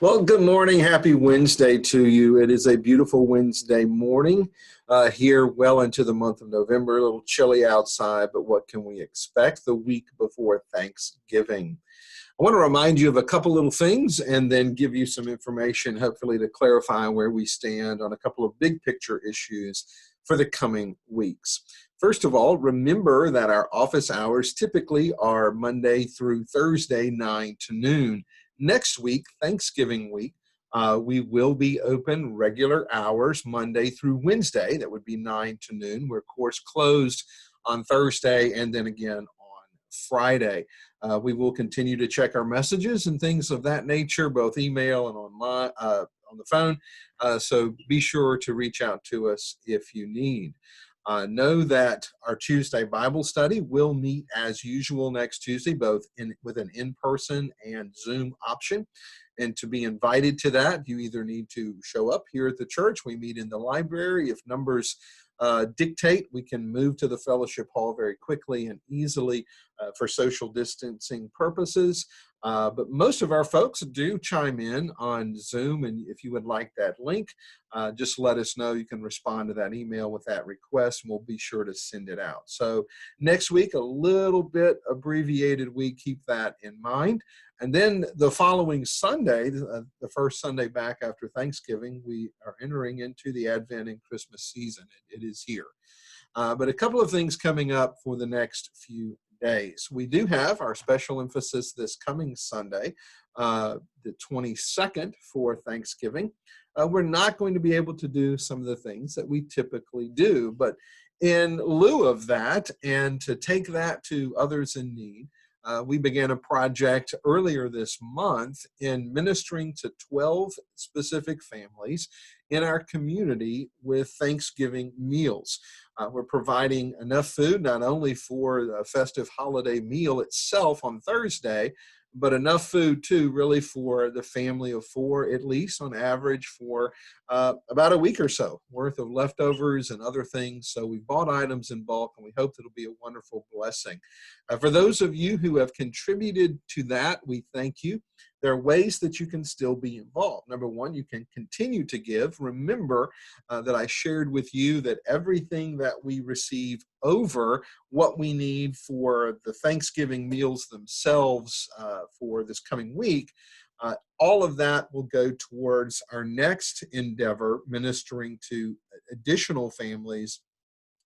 Well, good morning. Happy Wednesday to you. It is a beautiful Wednesday morning here well into the month of November. A little chilly outside, but what can we expect the week before Thanksgiving? I want to remind you of a couple little things and then give you some information, hopefully to clarify where we stand on a couple of big picture issues for the coming weeks. First of all, remember that our office hours typically are Monday through Thursday, 9 to noon. Next week, Thanksgiving week, we will be open regular hours Monday through Wednesday. That would be 9 to noon. We're, of course, closed on Thursday and then again on Friday. We will continue to check our messages and things of that nature, both email and online, on the phone. So be sure to reach out to us if you need. Know that our Tuesday Bible study will meet as usual next Tuesday, both with an in-person and Zoom option. And to be invited to that, you either need to show up here at the church. We meet in the library. If numbers dictate, we can move to the fellowship hall very quickly and easily for social distancing purposes. But most of our folks do chime in on Zoom, and if you would like that link, just let us know. You can respond to that email with that request, and we'll be sure to send it out. So next week, a little bit abbreviated week. Keep that in mind. And then the following Sunday, the first Sunday back after Thanksgiving, we are entering into the Advent and Christmas season. It is here. But a couple of things coming up for the next few days. We do have our special emphasis this coming Sunday, the 22nd for Thanksgiving. We're not going to be able to do some of the things that we typically do, but in lieu of that, and to take that to others in need, we began a project earlier this month in ministering to 12 specific families in our community with Thanksgiving meals. We're providing enough food not only for the festive holiday meal itself on Thursday, but enough food too, really for the family of four, at least on average, for about a week or so worth of leftovers and other things. So we bought items in bulk, and we hope it'll be a wonderful blessing. For those of you who have contributed to that, we thank you. There are ways that you can still be involved. Number one, you can continue to give. Remember that I shared with you that everything that we receive over what we need for the Thanksgiving meals themselves for this coming week, all of that will go towards our next endeavor, ministering to additional families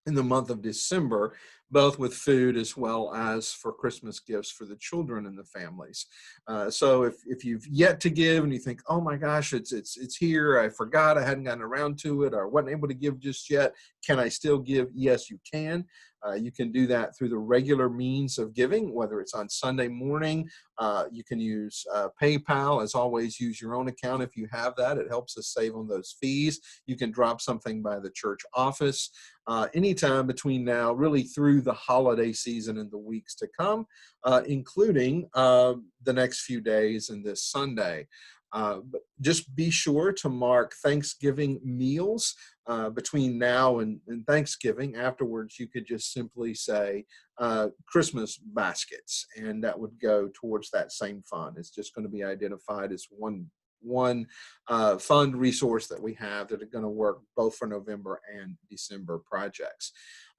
in the month of December, both with food as well as for Christmas gifts for the children and the families. So if you've yet to give and you think, oh my gosh, it's here, I forgot, I hadn't gotten around to it, or wasn't able to give just yet, can I still give? Yes, you can. You can do that through the regular means of giving, whether it's on Sunday morning. You can use PayPal. As always, use your own account if you have that. It helps us save on those fees. You can drop something by the church office anytime between now, really through the holiday season and the weeks to come, including the next few days and this Sunday. But just be sure to mark Thanksgiving meals between now and Thanksgiving. Afterwards, you could just simply say Christmas baskets, and that would go towards that same fund. It's just going to be identified as one fund resource that we have that are going to work both for November and December projects.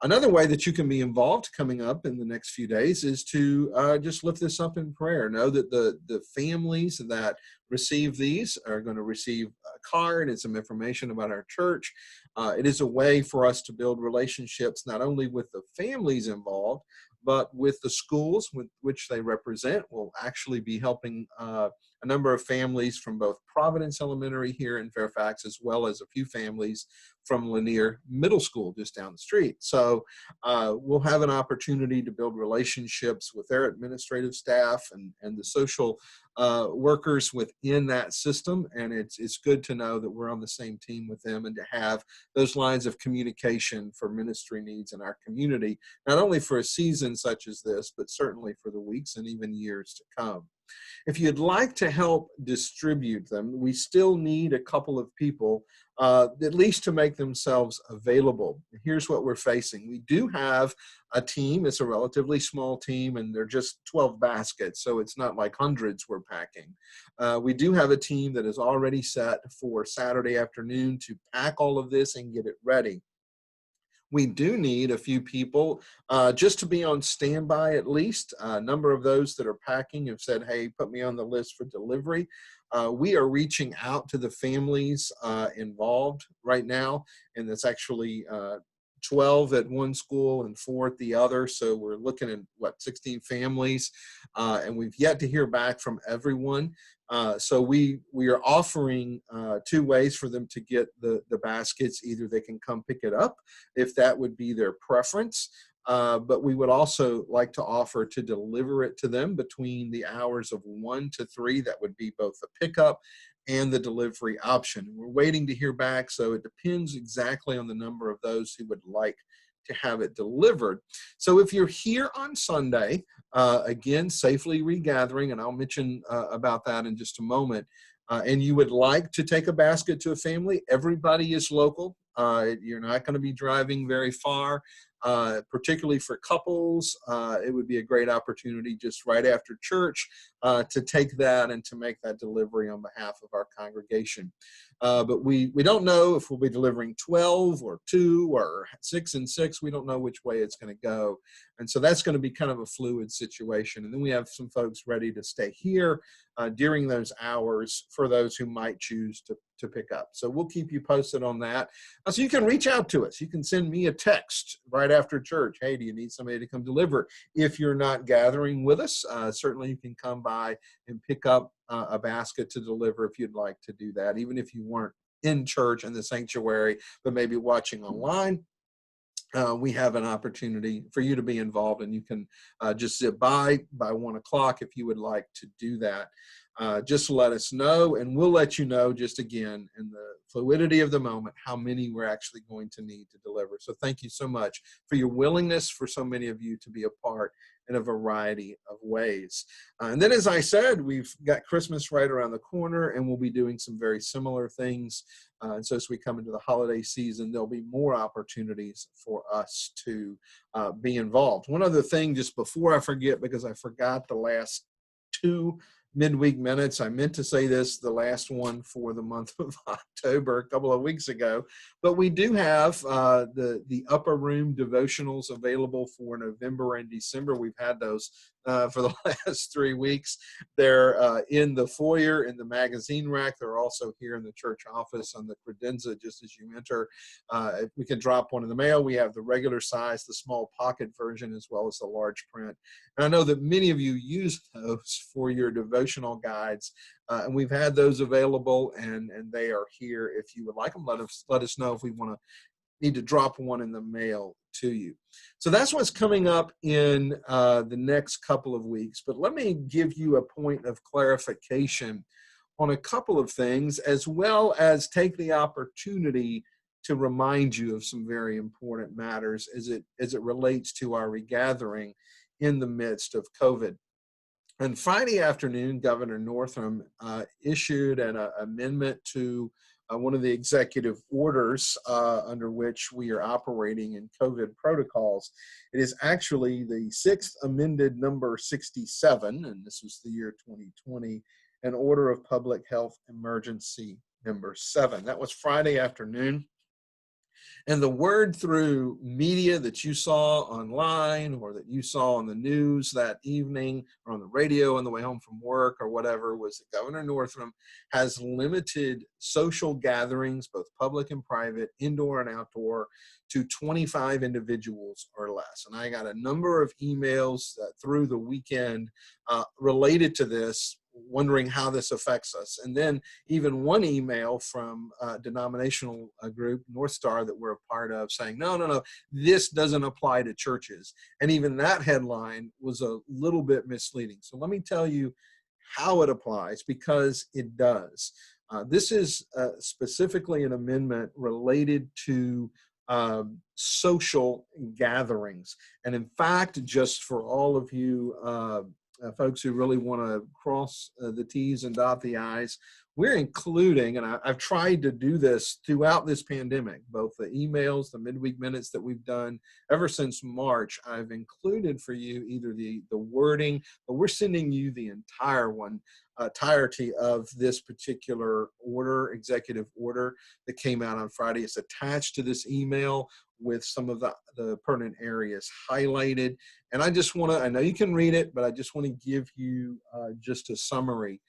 Another way that you can be involved coming up in the next few days is to just lift this up in prayer. Know that the families that receive these are going to receive a card and some information about our church. It is a way for us to build relationships not only with the families involved, but with the schools with which they represent. We'll actually be helping a number of families from both Providence Elementary here in Fairfax, as well as a few families from Lanier Middle School just down the street. So we'll have an opportunity to build relationships with their administrative staff and the social workers within that system. And it's good to know that we're on the same team with them and to have those lines of communication for ministry needs in our community, not only for a season such as this, but certainly for the weeks and even years to come. If you'd like to help distribute them, we still need a couple of people at least to make themselves available. Here's what we're facing. We do have a team. It's a relatively small team, and they're just 12 baskets, so it's not like hundreds we're packing. We do have a team that is already set for Saturday afternoon to pack all of this and get it ready. We do need a few people just to be on standby at least. A number of those that are packing have said, hey, put me on the list for delivery. We are reaching out to the families involved right now, and that's actually 12 at one school and 4 at the other. So we're looking at 16 families, and we've yet to hear back from everyone. So we are offering 2 ways for them to get the baskets. Either they can come pick it up if that would be their preference, but we would also like to offer to deliver it to them between the hours of 1 to 3. That would be both the pickup and the delivery option. We're waiting to hear back, so it depends exactly on the number of those who would like to have it delivered. So if you're here on Sunday, again, safely regathering, and I'll mention about that in just a moment, and you would like to take a basket to a family, everybody is local. You're not going to be driving very far. Particularly for couples, it would be a great opportunity just right after church to take that and to make that delivery on behalf of our congregation. But we don't know if we'll be delivering 12 or 2 or 6 and 6. We don't know which way it's going to go. And so that's going to be kind of a fluid situation. And then we have some folks ready to stay here during those hours for those who might choose to pick up. So we'll keep you posted on that. So you can reach out to us. You can send me a text right after church. Hey, do you need somebody to come deliver? If you're not gathering with us, certainly you can come by and pick up a basket to deliver if you'd like to do that, even if you weren't in church in the sanctuary, but maybe watching online. We have an opportunity for you to be involved, and you can just zip by 1 o'clock if you would like to do that. Just let us know, and we'll let you know just again in the fluidity of the moment how many we're actually going to need to deliver. So thank you so much for your willingness for so many of you to be a part in a variety of ways. And then, as I said, we've got Christmas right around the corner, and we'll be doing some very similar things. And so as we come into the holiday season, there'll be more opportunities for us to be involved. One other thing, just before I forget, because I forgot the last 2 midweek minutes. I meant to say this, the last one for the month of October, a couple of weeks ago, but we do have the upper room devotionals available for November and December. We've had those for the last 3 weeks. They're in the foyer, in the magazine rack. They're also here in the church office on the credenza just as you enter. We can drop one in the mail. We have the regular size, the small pocket version, as well as the large print. And I know that many of you use those for your devotional guides, and we've had those available, and they are here. If you would like them, let us know if we need to drop one in the mail to you. So that's what's coming up in the next couple of weeks. But let me give you a point of clarification on a couple of things, as well as take the opportunity to remind you of some very important matters as it relates to our regathering in the midst of COVID. On Friday afternoon, Governor Northam issued an amendment to one of the executive orders under which we are operating in COVID protocols. It is actually the 6th amended number 67, and this was the year 2020, an order of public health emergency number 7. That was Friday afternoon. And the word through media that you saw online or that you saw on the news that evening or on the radio on the way home from work or whatever was that Governor Northam has limited social gatherings, both public and private, indoor and outdoor, to 25 individuals or less. And I got a number of emails through the weekend related to this, wondering how this affects us. And then even one email from a denominational group, North Star, that we're a part of, saying, no, this doesn't apply to churches. And even that headline was a little bit misleading. So let me tell you how it applies, because it does. This is specifically an amendment related to social gatherings. And in fact, just for all of you folks who really want to cross the T's and dot the I's. We're including, and I've tried to do this throughout this pandemic, both the emails, the midweek minutes that we've done ever since March. I've included for you either the wording, but we're sending you the entirety of this particular order, executive order that came out on Friday. It's attached to this email with some of the pertinent areas highlighted. And I know you can read it, but I just want to give you just a summary.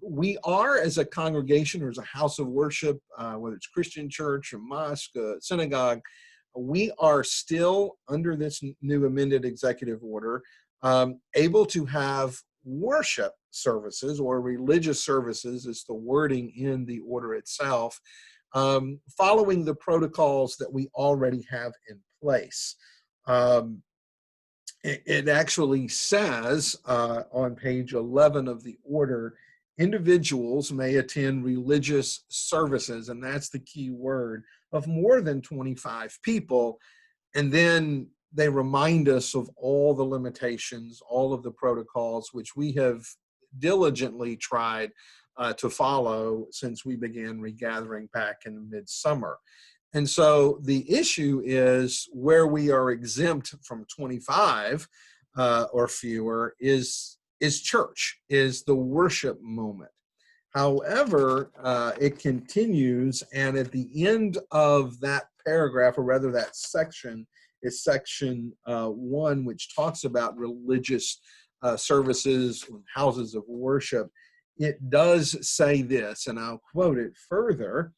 We are, as a congregation or as a house of worship, whether it's Christian church, a mosque, a synagogue, we are still under this new amended executive order, able to have worship services or religious services, is the wording in the order itself, following the protocols that we already have in place. It actually says on page 11 of the order, individuals may attend religious services, and that's the key word, of more than 25 people. And then they remind us of all the limitations, all of the protocols, which we have diligently tried to follow since we began regathering back in midsummer. And so the issue is where we are exempt from 25 or fewer is church, is the worship moment. However, it continues, and at the end of that paragraph, or rather that section, is section 1, which talks about religious services and houses of worship. It does say this, and I'll quote it further.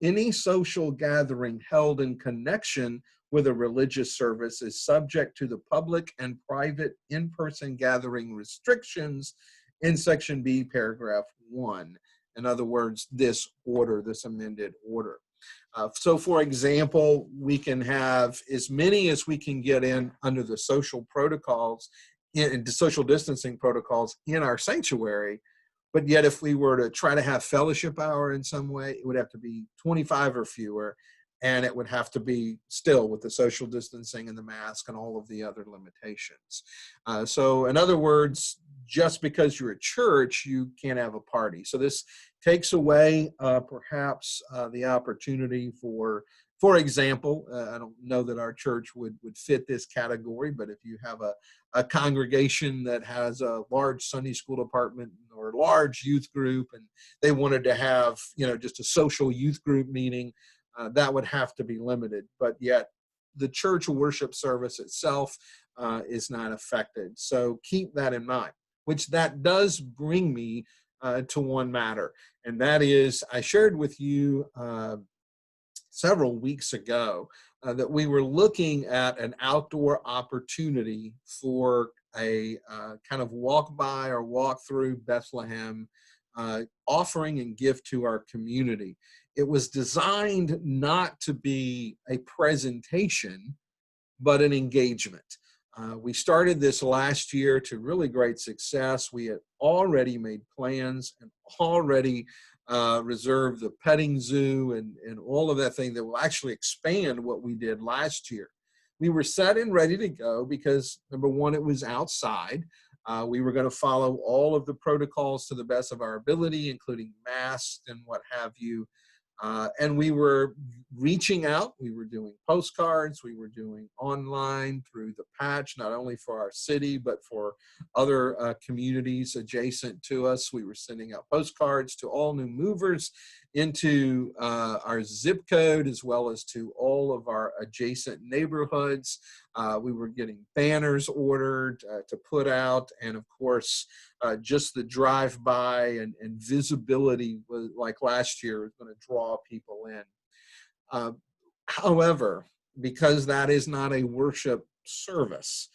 Any social gathering held in connection with a religious service is subject to the public and private in-person gathering restrictions in section B, paragraph 1. In other words, this order, this amended order. So for example, we can have as many as we can get in under the social protocols, in the social distancing protocols in our sanctuary. But yet, if we were to try to have fellowship hour in some way, it would have to be 25 or fewer, and it would have to be still with the social distancing and the mask and all of the other limitations. So in other words, just because you're a church, you can't have a party. So this takes away perhaps the opportunity for example, I don't know that our church would fit this category, but if you have a congregation that has a large Sunday school department or a large youth group, and they wanted to have, just a social youth group meeting, that would have to be limited. But yet the church worship service itself is not affected. So keep that in mind, which that does bring me to one matter. And that is, I shared with you several weeks ago that we were looking at an outdoor opportunity for a kind of walk by or walk through Bethlehem offering and gift to our community. It was designed not to be a presentation, but an engagement. We started this last year to really great success. We had already made plans and already reserved the petting zoo and all of that thing that will actually expand what we did last year. We were set and ready to go because, number one, it was outside. We were going to follow all of the protocols to the best of our ability, including masks and what have you. And we were reaching out. We were doing postcards. We were doing online through the patch, not only for our city, but for other communities adjacent to us. We were sending out postcards to all new movers into our zip code, as well as to all of our adjacent neighborhoods. We were getting banners ordered to put out. And of course, just the drive-by and visibility, was, like last year, is going to draw people in. However, because that is not a worship service,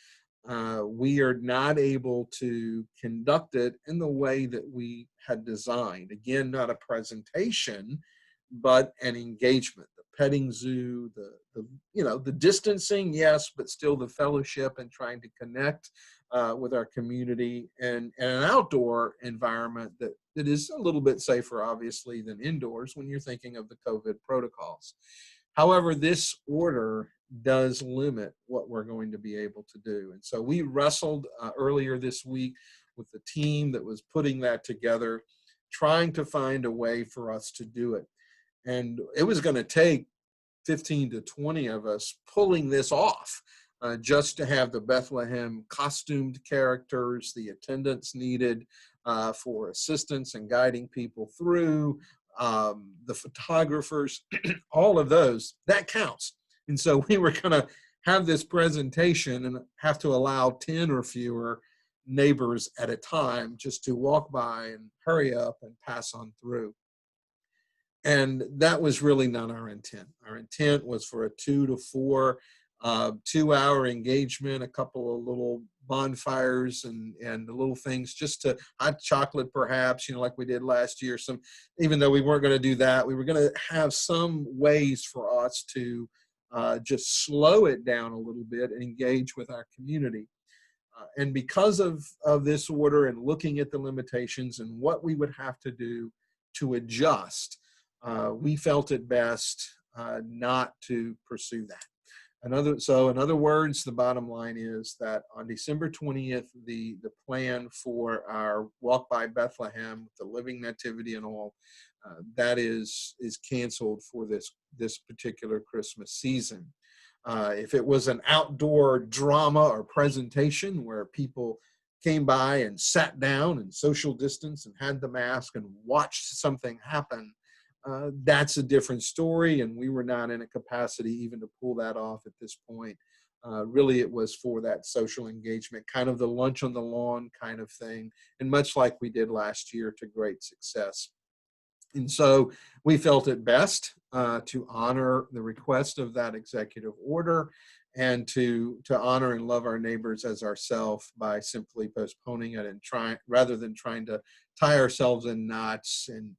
we are not able to conduct it in the way that we had designed. Again, not a presentation, but an engagement. The petting zoo, the distancing, yes, but still the fellowship and trying to connect with our community, and an outdoor environment that is a little bit safer, obviously, than indoors when you're thinking of the COVID protocols. However, this order does limit what we're going to be able to do. And so we wrestled earlier this week with the team that was putting that together, trying to find a way for us to do it. And it was going to take 15 to 20 of us pulling this off, just to have the Bethlehem costumed characters, the attendants needed for assistance and guiding people through, the photographers, all of those, that counts. And so we were going to have this presentation and have to allow 10 or fewer neighbors at a time just to walk by and hurry up and pass on through. And that was really not our intent. Our intent was for a 2 to 4 2-hour engagement, a couple of little bonfires and little things, just to hot chocolate perhaps, like we did last year. Some, even though we weren't going to do that, we were going to have some ways for us to just slow it down a little bit and engage with our community. And because of this order and looking at the limitations and what we would have to do to adjust, we felt it best not to pursue that. In other words, the bottom line is that on December 20th, the plan for our Walk by Bethlehem, the Living Nativity and all, that is canceled for this particular Christmas season. If it was an outdoor drama or presentation where people came by and sat down and social distance and had the mask and watched something happen, that's a different story, and we were not in a capacity even to pull that off at this point. Really, it was for that social engagement, kind of the lunch on the lawn kind of thing, and much like we did last year to great success. And so we felt it best to honor the request of that executive order and to honor and love our neighbors as ourselves by simply postponing it and rather than trying to tie ourselves in knots and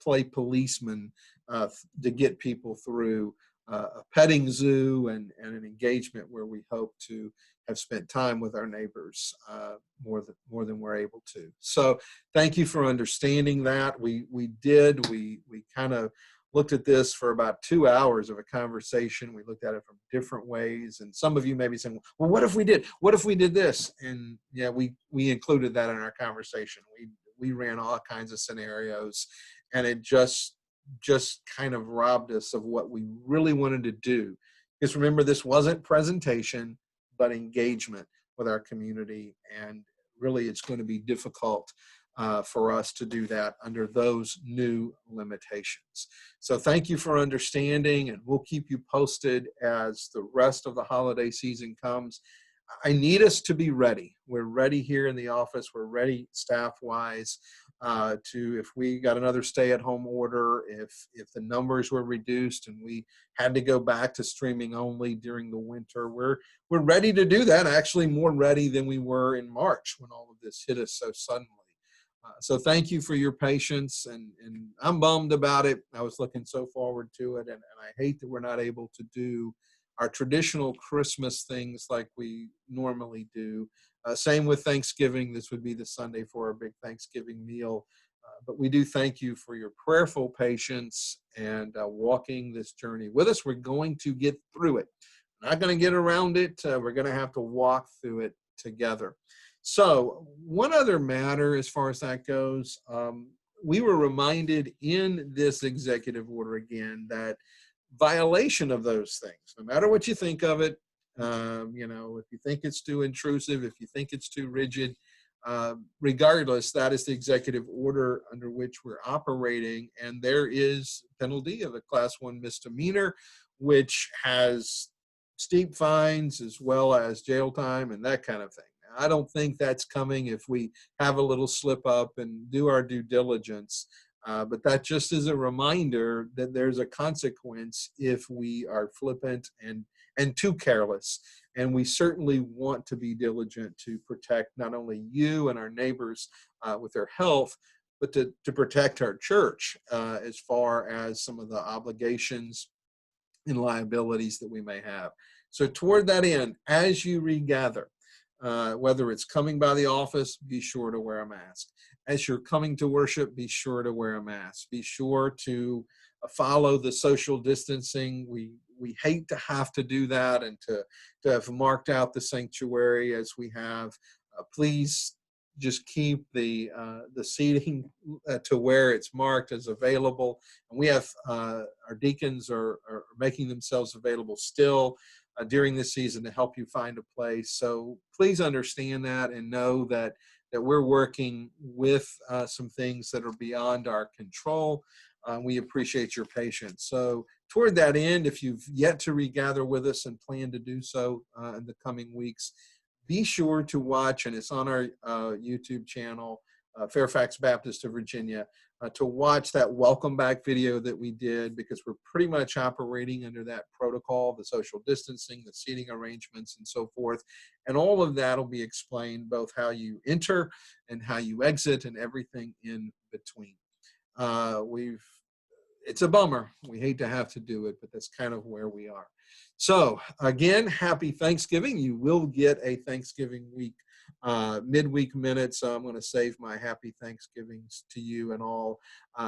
play policeman to get people through a petting zoo and an engagement where we hope to have spent time with our neighbors more than we're able to. So thank you for understanding that. We kind of looked at this for about 2 hours of a conversation. We looked at it from different ways. And some of you may be saying, well, what if we did this? And yeah, we included that in our conversation. We ran all kinds of scenarios, and it just kind of robbed us of what we really wanted to do. Because remember, this wasn't presentation, but engagement with our community. And really, it's going to be difficult for us to do that under those new limitations. So thank you for understanding, and we'll keep you posted as the rest of the holiday season comes. I need us to be ready. We're ready here in the office. We're ready staff-wise if we got another stay-at-home order, if the numbers were reduced and we had to go back to streaming only during the winter. We're ready to do that, actually more ready than we were in March when all of this hit us so suddenly. So thank you for your patience, and I'm bummed about it. I was looking so forward to it, and I hate that we're not able to do our traditional Christmas things like we normally do. Same with Thanksgiving. This would be the Sunday for our big Thanksgiving meal. But we do thank you for your prayerful patience and walking this journey with us. We're going to get through it. We're not going to get around it. We're going to have to walk through it together. So one other matter as far as that goes, we were reminded in this executive order again that violation of those things, no matter what you think of it, if you think it's too intrusive, if you think it's too rigid, regardless, that is the executive order under which we're operating. And there is penalty of a class 1 misdemeanor, which has steep fines as well as jail time and that kind of thing. Now, I don't think that's coming if we have a little slip up and do our due diligence. But that just is a reminder that there's a consequence if we are flippant and too careless. And we certainly want to be diligent to protect not only you and our neighbors with their health, but to protect our church as far as some of the obligations and liabilities that we may have. So toward that end, as you regather, whether it's coming by the office, be sure to wear a mask. As you're coming to worship, be sure to wear a mask. Be sure to follow the social distancing. We we hate to have to do that and to have marked out the sanctuary as we have. Please just keep the seating to where it's marked as available. And we have our deacons are making themselves available still during this season to help you find a place. So please understand that and know that we're working with some things that are beyond our control. We appreciate your patience. So toward that end, if you've yet to regather with us and plan to do so in the coming weeks, be sure to watch, and it's on our YouTube channel, Fairfax Baptist of Virginia, to watch that welcome back video that we did, because we're pretty much operating under that protocol, the social distancing, the seating arrangements, and so forth. And all of that will be explained, both how you enter and how you exit and everything in between. It's a bummer. We hate to have to do it, but that's kind of where we are. So again, happy Thanksgiving. You will get a Thanksgiving week midweek minute. So I'm going to save my happy Thanksgivings to you and all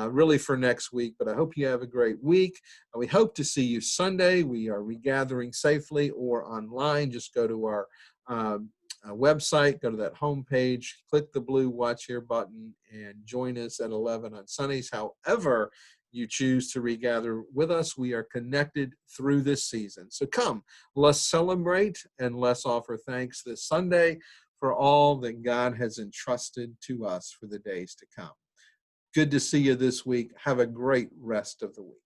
really for next week. But I hope you have a great week. We hope to see you Sunday. We are regathering safely or online. Just go to our website, go to that homepage, click the blue Watch Here button, and join us at 11 on Sundays. However you choose to regather with us, we are connected through this season. So come, let's celebrate and let's offer thanks this Sunday for all that God has entrusted to us for the days to come. Good to see you this week. Have a great rest of the week.